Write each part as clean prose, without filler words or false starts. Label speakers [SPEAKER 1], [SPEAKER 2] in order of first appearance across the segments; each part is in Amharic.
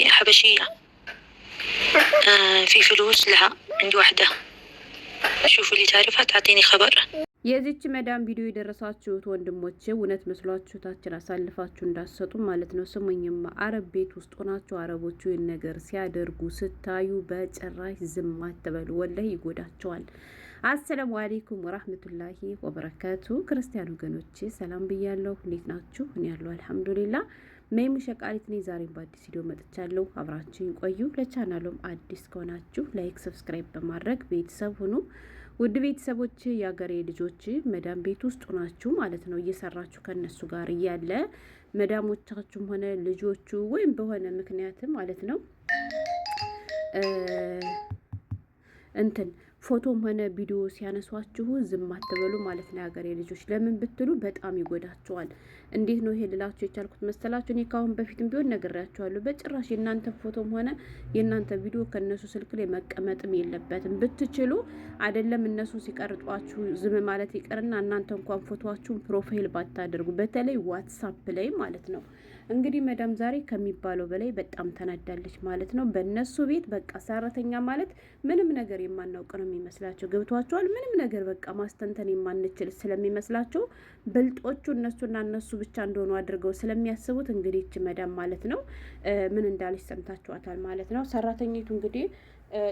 [SPEAKER 1] حبشية في فلوس لها عند واحدة. شوفوا اللي تعرفها تعطيني خبر.
[SPEAKER 2] የዚች መዳም ቪዲዮ የደረሳችሁት ወንድሞቼ እውነት መስሏችሁ ታችን አሳልፋችሁ እንዳሰጡ ማለት ነው። ስሙኝማ አረብ ቤት ውስጥ ሆናችሁ አረቦቹ ይህን ነገር ሲያደርጉ ስታዩ በጭራሽ ዝም አትበሉ፣ ወላሂ ይጎዳቸዋል። አሰላሙ አለይኩም ወራህመቱላሂ ወበረካቱ። ክርስቲያን ወገኖቼ ሰላም ብያለሁ። እንዴት ናችሁ? እኔ ያለሁ አልሐምዱሊላህ። መይሙ ሸቃሊት ነኝ። ዛሬም በአዲስ ቪዲዮ መጥቻለሁ። አብራችሁን ቆዩ። ለቻናሉም አዲስ ከሆናችሁ ላይክ፣ ሰብስክራይብ በማድረግ ቤተሰብ ሁኑ። ውድ ቤተሰቦች የአገሬ ልጆች መዳም ቤት ውስጥ ሆናችሁ ማለት ነው እየሰራችሁ ከነሱ ጋር እያለ መዳሞቻችሁም ሆነ ልጆቹ ወይም በሆነ ምክንያት ማለት ነው እንትን ፎቶም ሆነ ቪዲዮ ሲያነሷችሁ ዝም አትበሉ ማለት ነው የሀገሬ ልጆች። ለምን ብትሉ በጣም ይጎዳቸዋል። እንዴት ነው ይሄ ልላችሁ የቻልኩት መሰላችሁ? እኔ ካሁን በፊትም ቢሆን ነግሬያችኋለሁ። በጭራሽ የእናንተ ፎቶም ሆነ የእናንተ ቪዲዮ ከእነሱ ስልክ ላይ መቀመጥም የለበትም። ብትችሉ አይደለም እነሱ ሲቀርጧችሁ ዝም ማለት ይቀርና እናንተ እንኳን ፎቶዋችሁን ፕሮፋይል ባታደርጉ፣ በተለይ ዋትሳፕ ላይ ማለት ነው። እንግዲህ መዳም ዛሬ ከሚባለው በላይ በጣም ተናዳለች ማለት ነው። በእነሱ ቤት በቃ ሰራተኛ ማለት ምንም ነገር የማናውቅ ነው የሚመስላቸው። ገብቷቸዋል። ምንም ነገር በቃ ማስተንተን የማንችል ስለሚመስላቸው ብልጦቹ እነሱና እነሱ ብቻ እንደሆኑ አድርገው ስለሚያስቡት እንግዲህ እች መዳም ማለት ነው ምን እንዳለች ሰምታችኋታል ማለት ነው። ሰራተኛቱ እንግዲህ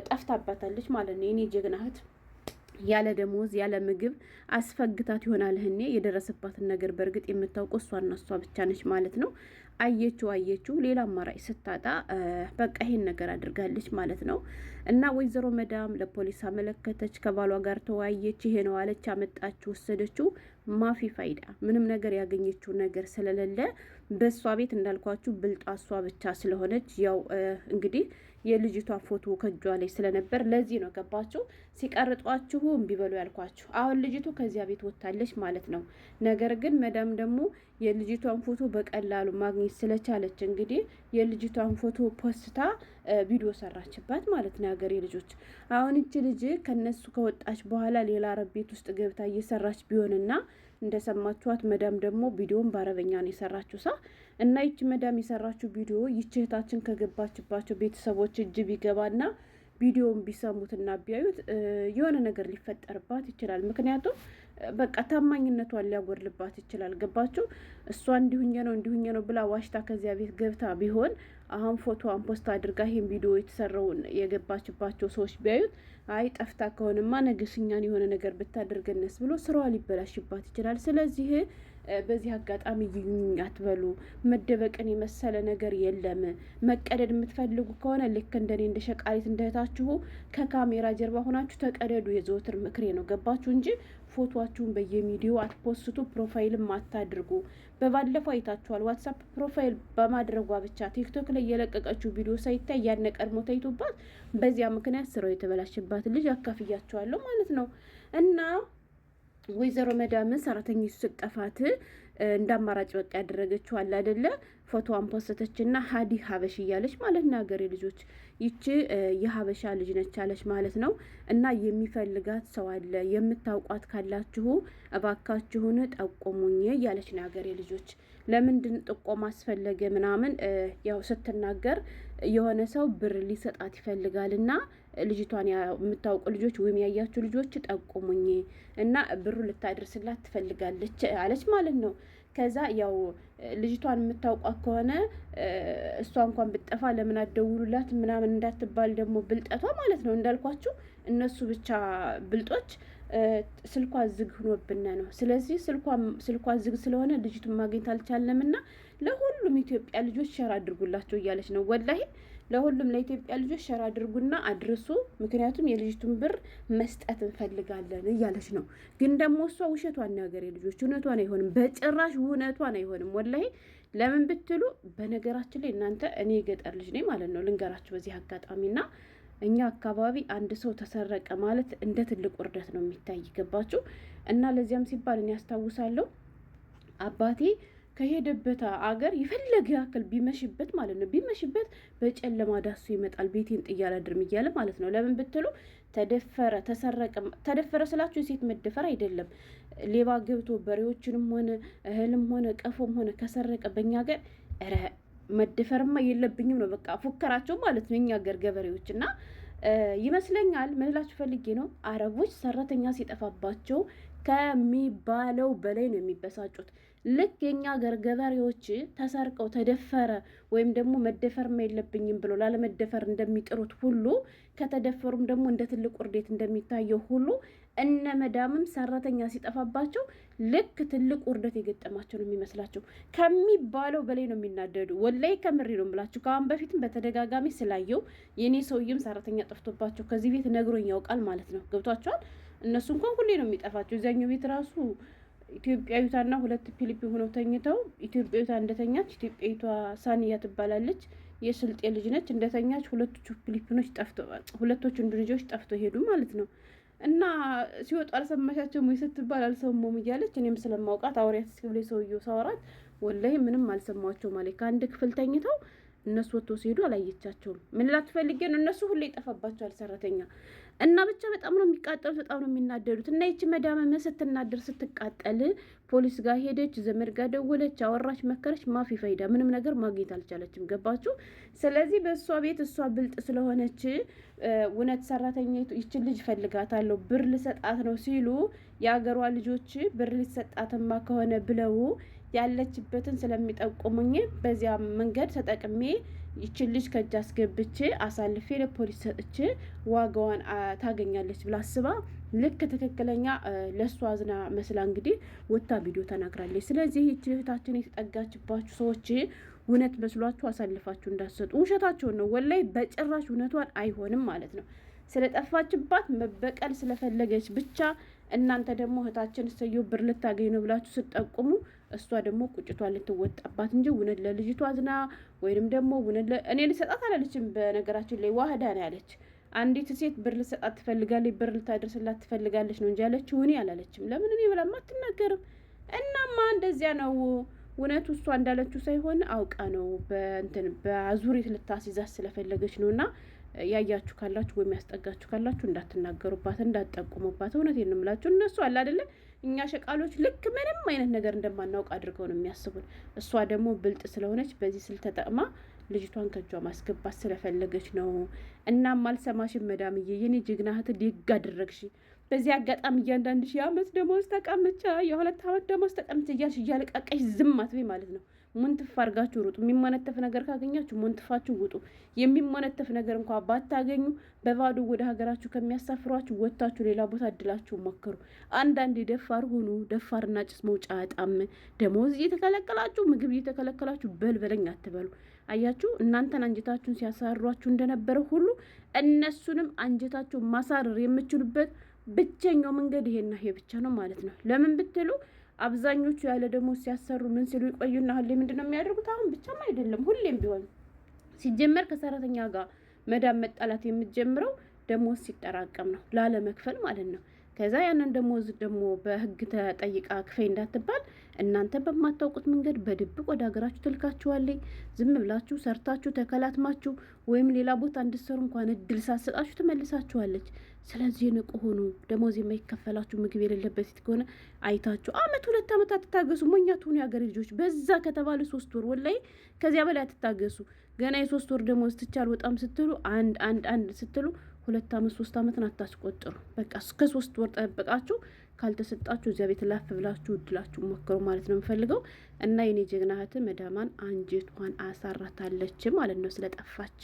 [SPEAKER 2] ጠፍታባታለች ማለት ነው። የኔ ጀግና እህት ያለ ደሞዝ ያለ ምግብ አስፈግታት ይሆናል እኔ የደረሰባትን ነገር በእርግጥ የምታውቀው እሷና እሷ ብቻ ነች ማለት ነው። አየችው ሌላ አማራጭ ስታጣ በቃ ይሄን ነገር አድርጋለች ማለት ነው። እና ወይዘሮ መዳም ለፖሊስ አመለከተች፣ ከባሏ ጋር ተወያየች፣ ይሄ ነው አለች፣ አመጣች፣ ወሰደችው። ማፊ ፋይዳ ምንም ነገር ያገኘችው ነገር ስለሌለ በእሷ ቤት እንዳልኳችሁ ብልጧ እሷ ብቻ ስለሆነች ያው እንግዲህ የልጅቷ ፎቶ ከጇ ላይ ስለነበር ለዚህ ነው ገባችሁ ሲቀርጧችሁ እምቢ በሉ ያልኳችሁ። አሁን ልጅቱ ከዚያ ቤት ወጣለች ማለት ነው። ነገር ግን መዳም ደግሞ የልጅቷን ፎቶ በቀላሉ ማግኘት ስለቻለች እንግዲህ የልጅቷን ፎቶ ፖስታ ቪዲዮ ሰራችባት ማለት ነው። ሀገሬ ልጆች አሁን እቺ ልጅ ከነሱ ከወጣች በኋላ ሌላ አረብ ቤት ውስጥ ገብታ እየሰራች ቢሆንና እንደሰማችኋት መዳም ደግሞ ቪዲዮን በአረበኛ ነው የሰራችው እና ይቺ መዳም የሰራችው ቪዲዮ ይቺ እህታችን ከገባችባቸው ቤተሰቦች እጅ ቢገባና ቪዲዮን ቢሰሙትና ቢያዩት የሆነ ነገር ሊፈጠርባት ይችላል። ምክንያቱም በቃ ታማኝነቷን ሊያጎድልባት ይችላል። ገባችሁ? እሷ እንዲሁኝ ነው ብላ ዋሽታ ከዚያ ቤት ገብታ ቢሆን አሁን ፎቶዋን ፖስት አድርጋ ይሄን ቪዲዮ የተሰራውን የገባችባቸው ሰዎች ቢያዩት አይ ጠፍታ ከሆነማ ነገስኛን የሆነ ነገር ብታደርገነስ ብሎ ስራዋ ሊበላሽባት ይችላል። ስለዚህ በዚህ አጋጣሚ ይዩኝ አትበሉ። መደበቅን የመሰለ ነገር የለም። መቀደድ የምትፈልጉ ከሆነ ልክ እንደኔ እንደ ሸቃሪት እንደታችሁ ከካሜራ ጀርባ ሆናችሁ ተቀደዱ። የዘወትር ምክሬ ነው። ገባችሁ? እንጂ ፎቶአችሁን በየሚዲዮ አትፖስቱ፣ ፕሮፋይልም አታድርጉ። በባለፈው አይታችኋል። ዋትሳፕ ፕሮፋይል በማድረጓ ብቻ ቲክቶክ ላይ የለቀቀችው ቪዲዮ ሳይታይ ያነ ቀድሞ ታይቶባት በዚያ ምክንያት ስራው የተበላሽባት ልጅ አካፍያቸዋለሁ ማለት ነው። እና ወይዘሮ መዳም ሰራተኞች ስጠፋት እንደ አማራጭ በቃ ያደረገችው አለ አይደለ? ፎቶዋን ፖስተችና ሀዲ ሀበሽ እያለች ማለት ነው። ሀገሬ ልጆች ይቺ የሀበሻ ልጅ ነች አለች ማለት ነው። እና የሚፈልጋት ሰው አለ፣ የምታውቋት ካላችሁ እባካችሁን ጠቆሙኝ እያለች ነው። ሀገሬ ልጆች ለምንድን ጥቆማ አስፈለገ ምናምን ያው ስትናገር የሆነ ሰው ብር ሊሰጣት ይፈልጋልና ልጅቷን የምታውቁ ልጆች ወይም ያያችሁ ልጆች ጠቁሙኝ እና ብሩ ልታደርስላት ትፈልጋለች አለች ማለት ነው። ከዛ ያው ልጅቷን የምታውቋት ከሆነ እሷ እንኳን ብትጠፋ ለምን አትደውሉላት ምናምን እንዳትባል ደግሞ ብልጠቷ ማለት ነው። እንዳልኳችሁ እነሱ ብቻ ብልጦች ስልኳ ዝግ ሆኖብን ነው። ስለዚህ ስልኳ ዝግ ስለሆነ ልጅቱን ማግኘት አልቻለምና ለሁሉም ኢትዮጵያ ልጆች ሸር አድርጉላቸው እያለች ነው። ወላሂ ለሁሉም ለኢትዮጵያ ልጆች ሸር አድርጉና አድርሱ። ምክንያቱም የልጅቱን ብር መስጠት እንፈልጋለን እያለች ነው። ግን ደግሞ እሷ ውሸቷን የሀገሬ ልጆች እውነቷን አይሆንም፣ በጭራሽ እውነቷን አይሆንም። ወላሂ ለምን ብትሉ በነገራችን ላይ እናንተ እኔ የገጠር ልጅ ነኝ ማለት ነው። ልንገራችሁ በዚህ አጋጣሚና እኛ አካባቢ አንድ ሰው ተሰረቀ ማለት እንደ ትልቅ ውርደት ነው የሚታይ። ገባችሁ? እና ለዚያም ሲባል እኔ ያስታውሳለሁ አባቴ ከሄደበት አገር የፈለገ ያክል ቢመሽበት ማለት ነው ቢመሽበት በጨለማ ዳሱ ይመጣል ቤቴን ጥያለ ድርም እያለ ማለት ነው። ለምን ብትሉ ተደፈረ ተሰረቀ። ተደፈረ ስላችሁ የሴት መደፈር አይደለም። ሌባ ገብቶ በሬዎችንም ሆነ እህልም ሆነ ቀፎም ሆነ ከሰረቀ በእኛ ሀገር መደፈርማ የለብኝም ነው በቃ ፉከራቸው ማለት ነው። የኛ ሀገር ገበሬዎች እና ይመስለኛል ምን እላችሁ ፈልጌ ነው፣ አረቦች ሰራተኛ ሲጠፋባቸው ከሚባለው በላይ ነው የሚበሳጩት። ልክ የኛ ሀገር ገበሬዎች ተሰርቀው ተደፈረ ወይም ደግሞ መደፈርማ የለብኝም ብሎ ላለመደፈር እንደሚጥሩት ሁሉ ከተደፈሩም ደግሞ እንደ ትልቅ ውርዴት እንደሚታየው ሁሉ እነ መዳምም ሰራተኛ ሲጠፋባቸው ልክ ትልቅ ውርደት የገጠማቸው ነው የሚመስላቸው። ከሚባለው በላይ ነው የሚናደዱ። ወላይ ከምሬ ነው የምላችሁ። ከአሁን በፊትም በተደጋጋሚ ስላየው የኔ ሰውዬም ሰራተኛ ጠፍቶባቸው ከዚህ ቤት ነግሮኝ ያውቃል ማለት ነው። ገብቷቸዋል። እነሱ እንኳን ሁሌ ነው የሚጠፋቸው። እዚያኛው ቤት ራሱ ኢትዮጵያዊቷና ሁለት ፊሊፒን ሆነው ተኝተው ኢትዮጵያዊቷ እንደተኛች፣ ኢትዮጵያዊቷ ሳንያ ትባላለች የስልጤ ልጅ ነች። እንደተኛች ሁለቶቹ ፊሊፒኖች ጠፍተው ሁለቶቹ ልጆች ጠፍተው ሄዱ ማለት ነው። እና ሲወጡ አልሰማሻቸውም ወይ ስትባል አልሰማሁም እያለች እኔም ስለማውቃት አውሪያት እስክብሌ ሰውዬው ሳወራት ወላሂ ምንም አልሰማቸው ማለት ከአንድ ክፍል ተኝተው እነሱ ወጥቶ ሲሄዱ አላየቻቸውም። ምን ላትፈልጌ ነው? እነሱ ሁሌ ይጠፋባቸዋል ሰራተኛ እና ብቻ በጣም ነው የሚቃጠሉት፣ በጣም ነው የሚናደዱት። እና ይቺ መዳመም ስትናደር ስትቃጠል ፖሊስ ጋር ሄደች፣ ዘመድ ጋር ደወለች፣ አወራች፣ መከረች፣ ማፊ ፈይዳ ምንም ነገር ማግኘት አልቻለችም። ገባችሁ? ስለዚህ በእሷ ቤት እሷ ብልጥ ስለሆነች እውነት ሰራተኛ ይችን ልጅ ፈልጋታለሁ ብር ልሰጣት ነው ሲሉ የአገሯ ልጆች ብር ሊሰጣትማ ከሆነ ብለው ያለችበትን ስለሚጠቁሙኝ በዚያ መንገድ ተጠቅሜ ይችን ልጅ ከእጅ አስገብቼ አሳልፌ ለፖሊስ ሰጥቼ ዋጋዋን ታገኛለች ብላ አስባ ልክ ትክክለኛ ለእሷ አዝና መስላ እንግዲህ ወታ ቪዲዮ ተናግራለች። ስለዚህ ይች እህታችን የተጠጋችባችሁ ሰዎች እውነት መስሏችሁ አሳልፋችሁ እንዳትሰጡ። ውሸታቸውን ነው ወላይ፣ በጭራሽ እውነቷን አይሆንም ማለት ነው። ስለጠፋችባት መበቀል ስለፈለገች ብቻ እናንተ ደግሞ እህታችን እሰየው ብር ልታገኝ ነው ብላችሁ ስትጠቁሙ እሷ ደግሞ ቁጭቷ ልትወጣባት እንጂ እውነት ለልጅቷ አዝና ወይንም ደግሞ እውነት እኔ ልሰጣት አላለችም። በነገራችን ላይ ዋህዳ ነው ያለች። አንዲት ሴት ብር ልሰጣት ትፈልጋለች፣ ብር ልታደርስላት ትፈልጋለች ነው እንጂ ያለችው እኔ አላለችም። ለምን እኔ ብላማ አትናገርም። እናማ እንደዚያ ነው እውነቱ። እሷ እንዳለችው ሳይሆን አውቃ ነው በእንትን በአዙሪት ልታስይዛት ስለፈለገች ነው። እና ያያችሁ ካላችሁ ወይም ያስጠጋችሁ ካላችሁ እንዳትናገሩባት፣ እንዳትጠቁሙባት። እውነቴን ነው የምላችሁ። እነሱ አለ አይደለ እኛ ሸቃሎች ልክ ምንም አይነት ነገር እንደማናውቅ አድርገው ነው የሚያስቡን። እሷ ደግሞ ብልጥ ስለሆነች በዚህ ስል ተጠቅማ ልጅቷን ከጇ ማስገባት ስለፈለገች ነው። እናም አልሰማሽም መዳምዬ፣ የኔ ጀግና እህት ዲግ አደረግሽ። በዚህ አጋጣሚ እያንዳንድሽ የአመት ደሞዝ ተቀምቻ፣ የሁለት አመት ደሞዝ ተቀምቻ እያልሽ እያለቃቀሽ ዝም አትበይ ማለት ነው። ሙንትፍ አርጋችሁ ሩጡ። የሚሞነተፍ ነገር ካገኛችሁ ሙንትፋችሁ ውጡ። የሚሞነተፍ ነገር እንኳ ባታገኙ በባዶ ወደ ሀገራችሁ ከሚያሳፍሯችሁ ወጥታችሁ ሌላ ቦታ እድላችሁ ሞክሩ። አንዳንድ ደፋር ሁኑ። ደፋርና ጭስ መውጫ አጣም። ደሞዝ እየተከለከላችሁ ምግብ እየተከለከላችሁ በልበለኝ አትበሉ። አያችሁ፣ እናንተን አንጀታችሁን ሲያሳሯችሁ እንደነበረ ሁሉ እነሱንም አንጀታችሁን ማሳረር የምችሉበት ብቸኛው መንገድ ይሄና ይሄ ብቻ ነው ማለት ነው። ለምን ብትሉ አብዛኞቹ ያለ ደግሞ ሲያሰሩ ምን ሲሉ ይቆዩና ሁሌ ምንድነው የሚያደርጉት? አሁን ብቻም አይደለም ሁሌም ቢሆን ሲጀመር ከሰራተኛ ጋር መዳም መጣላት የምትጀምረው ደሞዝ ሲጠራቀም ነው፣ ላለመክፈል ማለት ነው። ከዛ ያንን ደሞዝ ደግሞ በህግ ተጠይቃ ክፈይ እንዳትባል እናንተ በማታውቁት መንገድ በድብቅ ወደ ሀገራችሁ ትልካችኋለች። ዝም ብላችሁ ሰርታችሁ ተከላትማችሁ ወይም ሌላ ቦታ እንድትሰሩ እንኳን እድል ሳትሰጣችሁ ትመልሳችኋለች። ስለዚህ ንቁ ሆኑ። ደሞዝ የማይከፈላችሁ ምግብ የሌለበት ከሆነ አይታችሁ አመት 2 አመት አትታገሱ። ሞኛ ትሆኑ የሀገር ልጆች። በዛ ከተባለ 3 ወር ወላይ ከዚያ በላይ አትታገሱ። ገና የ3 ወር ደሞዝ ትቻል በጣም ስትሉ አንድ ስትሉ 2 አመት 3 አመትን አታስቆጥሩ። በቃ እስከ 3 ወር ጠብቃችሁ ካልተሰጣችሁ እዚያ ቤት ላፍ ብላችሁ እድላችሁ ሞክሩ ማለት ነው የምፈልገው። እና የኔ ጀግና እህት መዳማን አንጀቷን አሳራታለች ማለት ነው ስለጠፋች።